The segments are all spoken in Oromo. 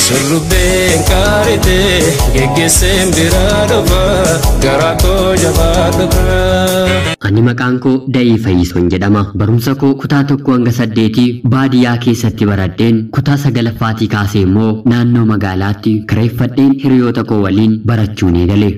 Surubeen kaarite geggeesseen biraa dhufa garaa koo jabaa dhufa. Ani maqaan koo Da'ii Fayyisoon jedhama. Barumsa koo kutaa 1 hanga 8 baadiyyaa keessatti baradheen kutaa 9ffaatii kaasee immoo naannoo magaalaatti kireeffadheen hiriyoota koo waliin barachuun eegale.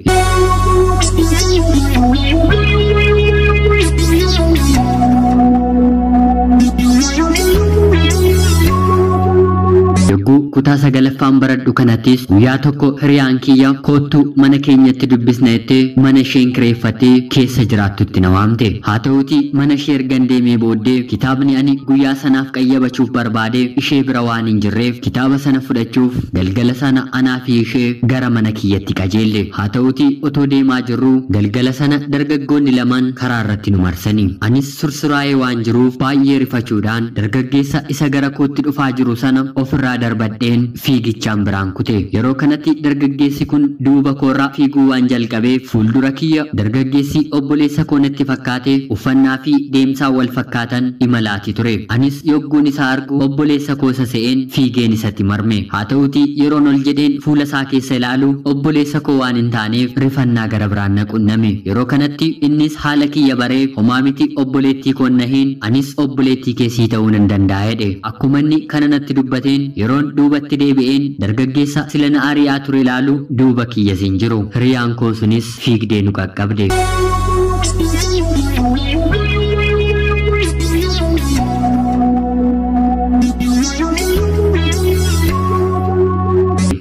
Kutaa 9ffaan baradhu kanattis guyyaa tokko hiriyaan kiyya kootu mana keenyatti dubbisna jettee mana isheen kireeffattee keessa jiraattutti na waamte. Haa ta'uutii mana ishee ergan deemee booddee kitaabni ani guyyaa sanaaf qayyabachuuf barbaade ishee bira waan hin jirreef kitaaba sana fudhachuuf galgala sana anaa fi ishee gara mana kiyyatti qajeelle. Haa ta'uutii otoo deemaa jirru galgala sana dargaggoonni lamaan karaa irratti nu marsanii. Anis sursuraa'ee waan jiruuf baay'ee rifachuudhaan dargaggeessa isa gara kootti dhufaa jiru sana ofirraa darbadhe. Fiigichaan biraan kute. Yeroo kanatti dargaggeessi kun duuba koorraa fiiguu waan jalqabeef fuuldura kiyya dargaggeessi obboleessa koo natti fakkaate uffannaa fi deemsaa wal fakkaatan imalaati ture. Anis yogguun isaa argu obboleessa koo isa se'een fiigeen isatti marme. Haa ta'uutii yeroon ol jedheen fuula isaa keessa ilaalu obboleessa koo waan hin taaneef rifannaa gara biraan na qunname. Yeroo kanatti innis haala kiyya baree homaa miti obboleettii koo nahiin anis obboleettii keessii ta'uu nan danda'a jedhe. Akkuma inni kana natti dubbateen yeroon duubatti deebi'een dargaggeessa sila na ari'aa ture ilaalu duuba kiyya hin jiru. Hiriyaan koo sunis fiigdee nu qaqqabde.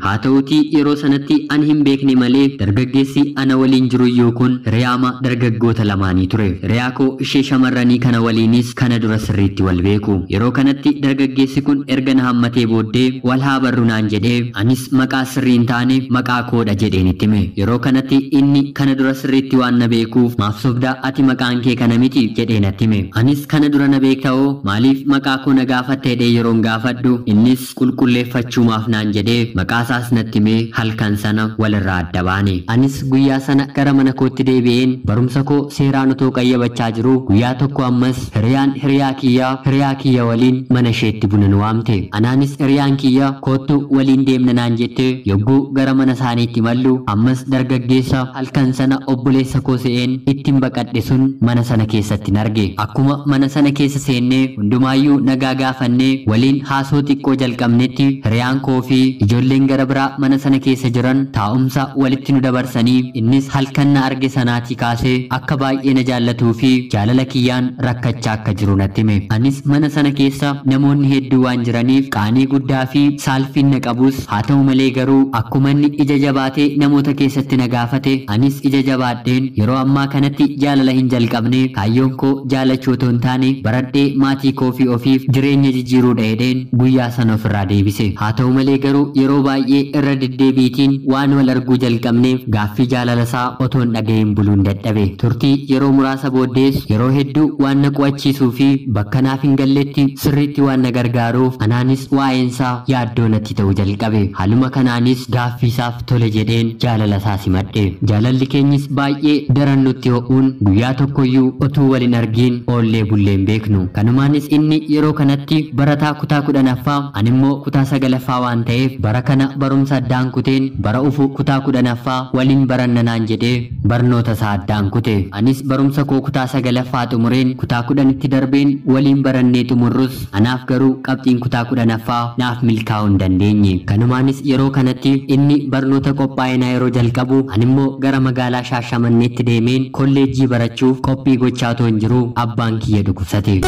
Haa ta'uutii yeroo sanatti ani hin beekne malee dargaggeessi ana waliin jiru iyyuu kun hiriyaama dargaggoota lamaanii ture. Hiriyaa koo ishee shamarranii kana waliinis kana dura sirriitti wal beeku. Yeroo kanatti dargaggeessi kun erga na hammatee booddee wal haa barru naan jedhee anis maqaa sirrii hin taane maqaa koodha jedheen itti hime. Yeroo kanatti inni kana dura sirriitti waan na beekuuf maaf sobdaa ati maqaan kee kana miti jedhee natti hime. Anis kana dura na beekta'oo maaliif maqaa koo na gaafatte jedhee yeroon gaafadhu innis qulqulleeffachuumaaf naan jedhee maqaasaa natti mee halkan sana walirraa adda baane. Anis guyyaa sana gara mana kootti deebi'een barumsa koo seeraan otoo qayyabachaa jiru guyyaa tokko ammas hiriyaan hiriyaa kiyya waliin mana isheetti buna nu waamte. Anaanis hiriyaan kiyya koottu waliin deemna naan jette yogguu gara mana isaaniitti mallu ammas dargaggeessa halkan sana obboleessa koo se'een ittiin baqadhe sun mana sana keessatti hin arge. Akkuma mana sana keessa seennee hundumaayyuu nagaa gaafannee waliin haasoo xiqqoo jalqabnetti hiriyaan koo fi ijoolleen gara biraa mana sana keessa jiran taa'umsa walitti nu dabarsanii innis halkan na arge sanaatii kaasee akka baay'ee na jaallatuu fi jaalala kiyyaan rakkachaa akka jiru natti hime. Anis mana sana keessa namoonni hedduu waan jiraniif qaanii guddaa fi saalfiin na qabus haa ta'u malee garuu akkuma inni ija jabaatee namoota keessatti na gaafate anis ija jabaadheen yeroo ammaa kanatti jaalala hin jalqabne kaayyoon koo jaalachuu otoo hin taane baradhee maatii koo fi ofiif jireenya jijjiiruu dheedheen guyyaa sana ofirraa deebise. Haa ta'u malee garuu yeroo baay'ee irra deddeebiitiin waan wal arguu jalqabneef gaaffii jaalalasaa otoon dhaga'een buluun dadhabe. Turtii yeroo muraasa booddees yeroo hedduu waan na qo'achiisuu fi bakka naaf hin galletti sirriitti waan na gargaaruuf anaanis waa'eensaa yaaddoo natti ta'uu jalqabe. Haaluma kanaanis gaaffiisaaf tole jedheen jaalalasaa simadhe. Jaalalli keenyis baay'ee daran nutti ho'uun guyyaa tokkoyyuu otuu wal hin argiin oollee bulleen beeknu. Kanumaanis inni yeroo kanatti barataa kutaa 10ffaa animmoo kutaa 9ffaa waan ta'eef bara kana barumsa addaan kuteen bara ufu kutaa 10ffaa waliin baranna naan jedhee barnoota isaa addaan kute. Anis barumsa koo kutaa 9ffaa xumureen kutaa 10tti darbeen waliin barannee xumurrus anaaf garuu qabxiin kutaa 10ffaa naaf milkaa'uu hin dandeenye. Kanumaanis yeroo kanatti inni barnoota qophaa'inaa yeroo jalqabu animmoo gara magaalaa Shaashamanneetti deemeen kolleejjii barachuuf qophii gochaa otoo hin jiru abbaan kiyya dhukkubsate.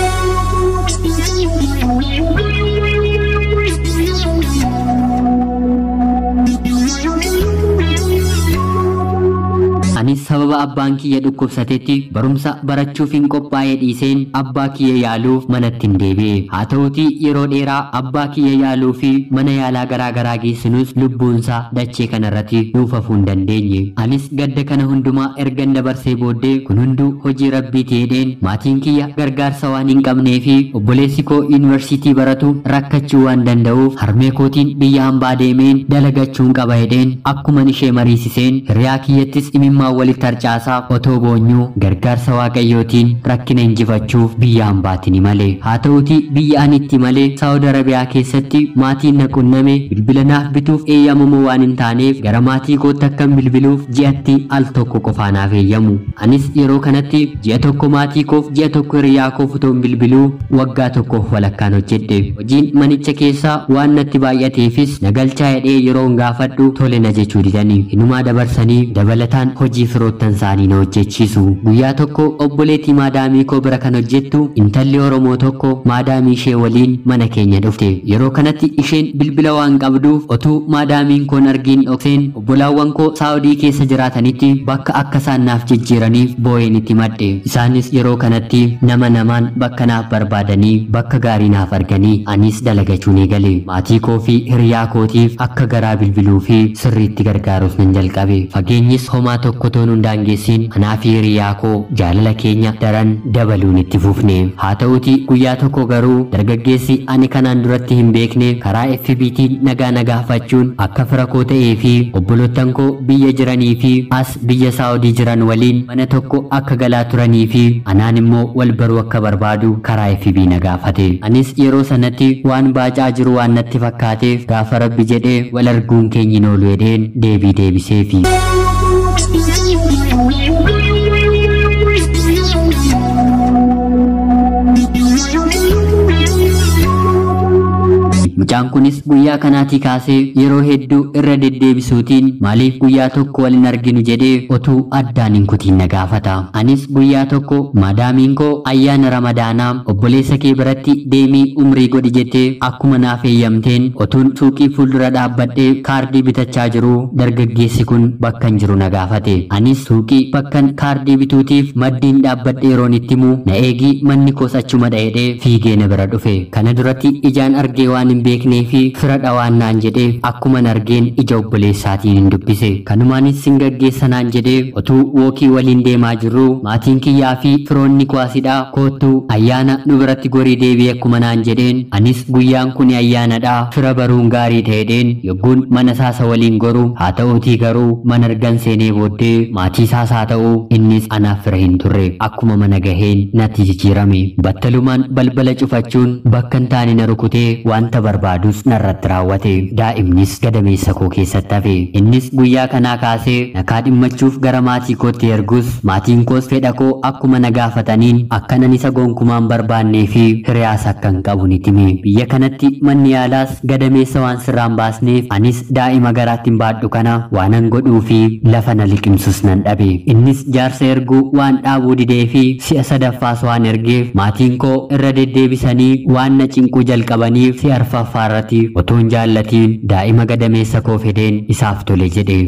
Anis sababa abbaan kiyya dhukkubsatetti barumsa barachuuf hin qophaa'ee dhiiseen abbaa kiyya yaaluuf manatti hin deebi'e. Haa ta'uutii yeroo dheeraa abbaa kiyya yaaluu fi mana yaalaa garaa garaa geessinus lubbuunsaa dachee kanarratti nuuf hafuu hin dandeenye. Anis gadda kana hundumaa ergan dabarsee booddee kun hunduu hojii rabbiiti jedheen maatiin kiyya gargaarsa waan hin qabnee fi obboleessi koo yuunivarsiitii baratu rakkachuu waan danda'uuf harmee kootiin biyya hambaa deemeen dalagachuun qaba jedheen akkuman ishee mariisiseen hiriyaa kiyyattis imimmaa walitti harcaasaa obbolaasa otoo boonyuu gargaarsa waaqayyootiin rakkina injifachuuf biyya hambaatini malee. Haa ta'uti biyya anitti malee Saawudi Arabiyaa keessatti maatiin na qunname bilbila naaf bituuf eeyyamamu waan hin taaneef gara maatii kootti akkan bilbiluuf ji'atti al tokko qofaa naaf eeyyamu. Anis yeroo kanatti ji'a tokko maatii koof ji'a tokko hiriyaa koof utoon bilbiluu waggaa tokkoof walakkaan hojjedhe. Hojiin manicha keessaa waan natti baay'ateefis nagalchaa hidhee yeroo gaafadhu tole na jechuu didanii inumaa dabarsanii dabalataan hojii firoottan isaanii na hojjechiisu. Guyyaa tokko obboleettii maadaamii koo bira kan hojjettu intalli Oromoo tokko maadaamii ishee waliin mana keenya dhufte. Yeroo kanatti isheen bilbila waan qabduuf otuu maadaamiin koon argiin dhokseen obbolaawwan koo Saawudii keessa jiraatanitti bakka akka isaan naaf jijjiiraniif boo'een itti madde. Isaanis yeroo kanatti nama namaan bakka naaf barbaadanii bakka gaarii naaf arganii anis dalagachuun eegale. Maatii koo fi hiriyaa kootiif akka garaa bilbiluu fi sirriitti gargaaruuf nan jalqabe. Fageenyis homaa tokko toon hundaangeessiin anaa fi hiriyaa koo jaalala keenya daran dabaluun itti fufne. Haa ta'uti guyyaa tokko garuu dargaggeessi ani kanaan duratti hin beekne karaa FBT'n nagaa nagaafachuun akka fira koo ta'ee fi obbolottan koo biyya jiranii fi as biyya Saawudii jiran waliin mana tokko akka galaa turanii fi anaan immoo wal baruu akka barbaadu karaa FB nagaafate. Anis yeroo sanatti waan baacaa jiru waan natti fakkaateef gaafa Rabbi jedhee wal arguun keenya hin oolu jedheen deebii deebiseefi. Mucaan kunis guyyaa kanaatii kaasee yeroo hedduu irra deddeebisuutiin maaliif guyyaa tokko wal hin arginu jedhee otuu addaan hin kutiin na gaafata. Anis guyyaa tokko maadaamiin koo ayyaana Ramadaanaa obboleessa kee biratti deemii umrii godhi jettee akkuma naaf eeyyamteen otuun suuqii fuuldura dhaabbadhee kaardii bitachaa jiru dargaggeessi kun bakka hin jiru na gaafate. Anis suuqii bakkan kaardii bituutiif maddiin dhaabbadhee yeroon itti himu na eegii manni koos achuma dha'ee fiigee na bira dhufe. Kana duratti ijaan argee waan hin beeknee fi fira dhawaan naan jedhee akkuman argeen ija obboleessaatiin hin dubbise. Kanumaanis sin gaggeessa naan jedhee otuu wookii waliin deemaa jirru maatiin kiyyaa fi firoonni kwaasidhaa koottuu ayyaana nu biratti gorii deebi'e akkuma naan jedheen anis guyyaan kun ayyaanadhaa fira baruun gaarii ta'edheen yogguun mana saasa waliin goru. Haa ta'uutii garuu mana argan seenee booddee maatii saas haa ta'u innis anaaf fira hin turre. Akkuma mana gaheen natti jijjiirame. Battalumaan balbala cufachuun bakka hin taane na rukutee wanta barbaadus narratti raawwate. Daa'imnis gadameessa koo keessatti hafe. Innis guyyaa kanaa kaasee nakaa dhimmachuuf gara maatii kootti ergus maatiin koos fedha koo akkuma na gaafataniin akkanan isa gonkumaan barbaannee fi hiriyaas akkan qabu ni hime. Biyya kanatti manni yaalaas gadameessa waan sirraan baasneef anis daa'ima garaatti hin baadhu kana waanan godhuu fi lafa na liqimsus nan dhabe. Innis jaarsa erguu waan dhaabuu didee fi si'a sadaffaas waan ergeef maatiin koo irra deddeebisanii waan na cinquu jalqabaniif si'a arfaffaarratti otoo hin jaallatiin daa'ima gadameessa koo fedheen isaaf tole jedhe.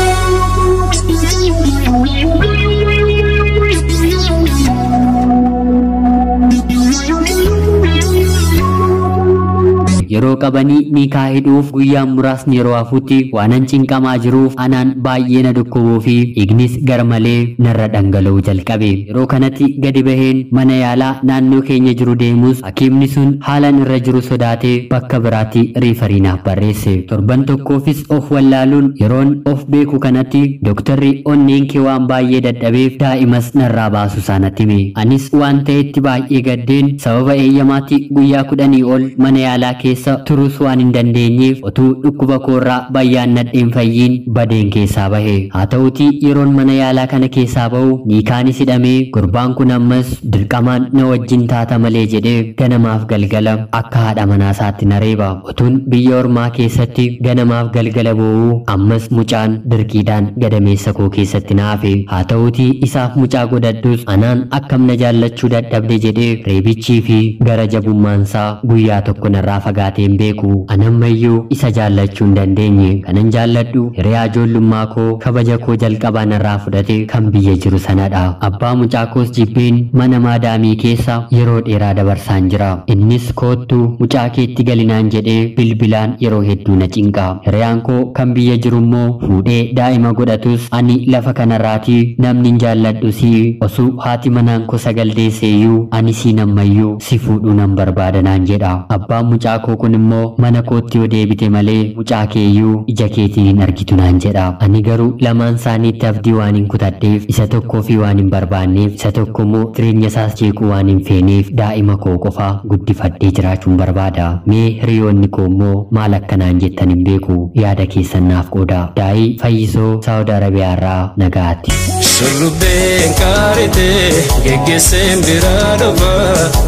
Yeroo qabanii niikaa hidhuuf guyyaan muraasni yeroo hafuutti waanan cinqamaa jiruuf anaan baay'ee na dhukkubuu fi ignis gar malee narra dhangala'uu jalqabe. Yeroo kanatti gadi baheen mana yaalaa naannoo keenya jiru deemus hakiimni sun haalan irra jiru sodaatee bakka biraatti riifarii naaf barreesse. Torban tokkoofis of wallaaluun yeroon of beeku kanatti dooktarri onneen kee waan baay'ee dadhabeef daa'imas narraa baasu isaanatti hime. Anis waan ta'etti baay'ee gaddeen sababa eeyyamaatti guyyaa 10 ol mana yaalaa keessa turus waan hin dandeenyeef otuu dhukkuba koorraa bayyaan nadheen fayyiin badeen keessaa bahe. Haa ta'utii yeroon mana yaalaa kana keessaa bahu niikaanis hidhamee gurbaan kun ammas dirqamaan na wajjin taata malee jedhee ganamaaf galgala akka haadha manaasaatti na reeba. Otuun biyya ormaa keessatti ganamaaf galgala boo'uu ammas mucaan dirqiidhaan gadameessa koo keessatti na hafe. Haa ta'utii isaaf mucaa godhadhus anaan akkam na jaallachuu dadhabde jedhee reebichii fi gara jabummaansaa guyyaa tokko narraa fagaateen beeku. Anammayyuu isa jaallachuu hin dandeenye. Kanan jaalladhu hiriyaa ijoollummaa koo kabaja koo jalqabaa narraa fudhate kan biyya jiru sanadha. Abbaa mucaa koos jibbeen mana maadaamii keessa yeroo dheeraa dabarsaan jira. Innis koottu mucaa keetti galinaan jedhee bilbilaan yeroo hedduu na cinqa. Hiriyaan koo kan biyya jiru immoo fuudhee daa'ima godhatus ani lafa kanarraatii namni hin jaalladhu si osoo haati manaan koo sagal deesseeyyuu ani siin ammayyuu si fuudhuu nan barbaada naan jedha. Abbaan mucaa koo kun immoo mana kootti yoo deebite malee mucaa keeyyuu ija keetiin hin argitu naan jedha. Ani garuu lamaan isaaniitti abdii waan hin kutadheef isa tokkoo fi waan hin barbaanneef isa tokko immoo jireenya isaas jeequu waan hin feeneef daa'ima koo qofa guddifadhee jiraachuun barbaada. Mee hiriyoonni koo immoo maal akkanaan jettan hin beeku, yaada keessan naaf qooda. Daa'ii Fayyisoo Saawud Arabiyaa irraa nagaatti. Shurrubbeen kaaritee geggeesseen biraa dhufa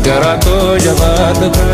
garaa koo jabaa dhufa.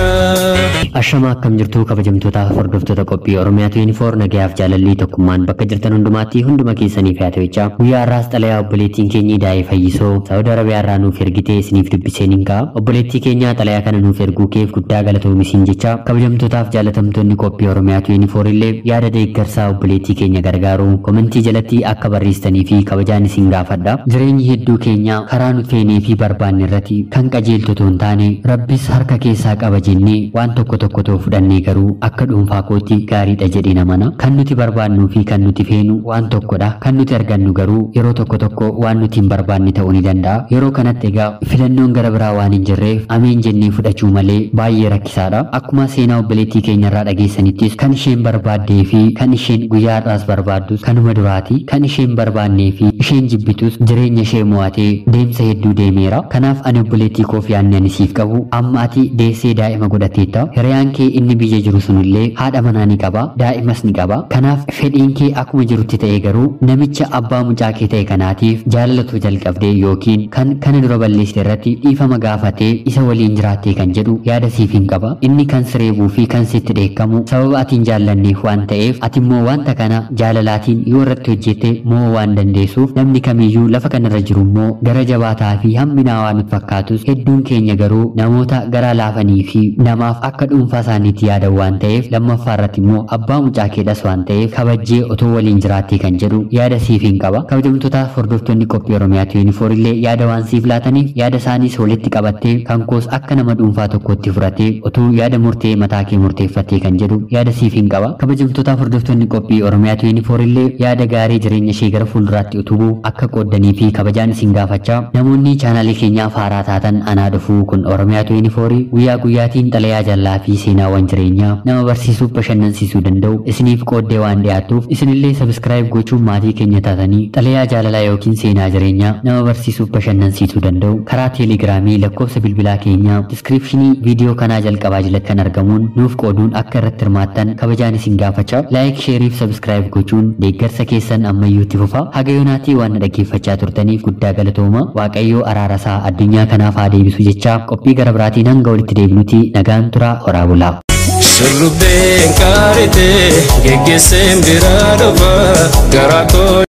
Ashama akkam jirtu kabajamtoota hordoftoota qophii Oromiyaa 24 nagayaaf jaalalli tokkummaan bakka jirtan hundumaatti hunduma keessaniif yaa ta'echa. Guyyaa har'aas xalayaa obboleettiin keenya Daa'ii Fayyisoo Saawud Arabiyaa irraa nuuf ergitee isiniif dubbiseen hin ka'a. Obboleettii keenya xalayaa kana nuuf erguu keef guddaa galatoomisin jecha. Kabajamtootaaf jaalatamtoonni qophii Oromiyaa 24 illee yaada deeggarsaa obboleettii keenya gargaaru komentii jalatti akka barreessitanii fi kabajaan isin gaafadha. Jireenyi hedduu keenya karaa nuti feenee fi barbaanne irratti kan qajeeltu otoo hin taane Rabbis harka keessaa qaba jennee waan tokko tokko fudhannee garuu akka dhuunfaa kootti gaariidha jedhee namana. Kan nuti barbaannuu fi kan nuti feenu waan tokkodha. Kan nuti argannu garuu yeroo tokko waan nuti hin barbaanne ta'uu ni danda'a. Yeroo kanatti egaa filannoon gara biraa waan hin jirreef ameen jennee fudhachuu malee baay'ee rakkisaadha. Akkuma seenaa obboleettii keenya irraa dhageessanittis kan isheen barbaaddee fi kan isheen guyyaa har'aas barbaaddus kanuma duraati. Kan isheen barbaannee fi isheen jibbitus jireenya ishee mo'atee deemsa hedduu deemeera. Kanaaf ani obboleettii koof yaadni ani siif qabu amma ati deessee daa'ima godhatteetta. Hiriyaan kee inni biyya jiru sunillee haadha manaa ni qaba, daa'imas ni qaba. Kanaaf fedhiin kee akkuma jirutti ta'e garuu namicha abbaa mucaa kee ta'e kanaatiif jaalalatu jalqabdee yookiin kan kana dura balleessite irratti dhiifama gaafatee isa waliin jiraattee kan jedhu yaada siif hin qaba. Inni kan sireebuu fi kan sitti dheekkamu sababa ati hin jaallanneef waan ta'eef ati immoo wanta kana jaalalaatiin yoo irratti hojjette moo waan dandeessuuf namni kamiyyuu lafa kanarra jiru immoo gara jabaataa fi hamminaa waan nutti fakkaatus hedduun keenya garuu namoota garaa laafanii fi namaaf akka dhuunfaa isaaniitti yaadan waan ta'eef lammaffaa irratti immoo abbaa mucaa keedhas waan ta'eef kabajjee otoo waliin jiraattee kan jedhu yaada siif hin qaba. Kabajamtoota hordoftoonni qophii Oromiyaa 24 illee yaada waan siif laataniif yaada isaaniis walitti qabattee kan koos akka nama dhuunfaa tokkotti fudhatee otoo yaada murtee mataa kee murteeffattee kan jedhu yaada siif hin qaba. Kabajamtoota hordoftoonni qophii Oromiyaa 24 illee yaada gaarii jireenya ishee gara fuulduraatti utubuu akka qooddanii fi kabajaan isin gaafachaa namoonni chaanaalii keenyaaf haaraa taatan anaa dhufuu kun Oromiyaa 24 guyyaa guyyaatiin xalayaa jallaa fi seenaawwan jireenyaa nama barsiisuuf bashannansiisuu danda'u isiniif qooddee waan dhiyaatuuf isinillee sabskiraayib gochuun maatii keenya taatanii xalayaa jaalalaa yookiin seenaa jireenyaa nama barsiisuuf bashannansiisuu danda'u karaa teelegiraamii lakkoofsa bilbilaa keenyaa diskiripshinii viidiyoo kanaa jalqabaa jalatti kan argamuun nuuf qooduun akka irratti hirmaattan kabajaan isin gaafachaa. Laayik, sheerii fi sabskiraayib gochuun deeggarsa keessan ammayyuutti fufa. Haga yoonaatii waan dhaggeeffachaa turtaniif guddaa galatooma. Waaqayyoo araarasaa addunyaa kanaaf haa deebisu jechaa qophii gara biraatiin hanga walitti deebinuti nagaan turaa horaa bulaa. Shurrubbeen kaaritee geggeesseen biraa dhufa garaa koo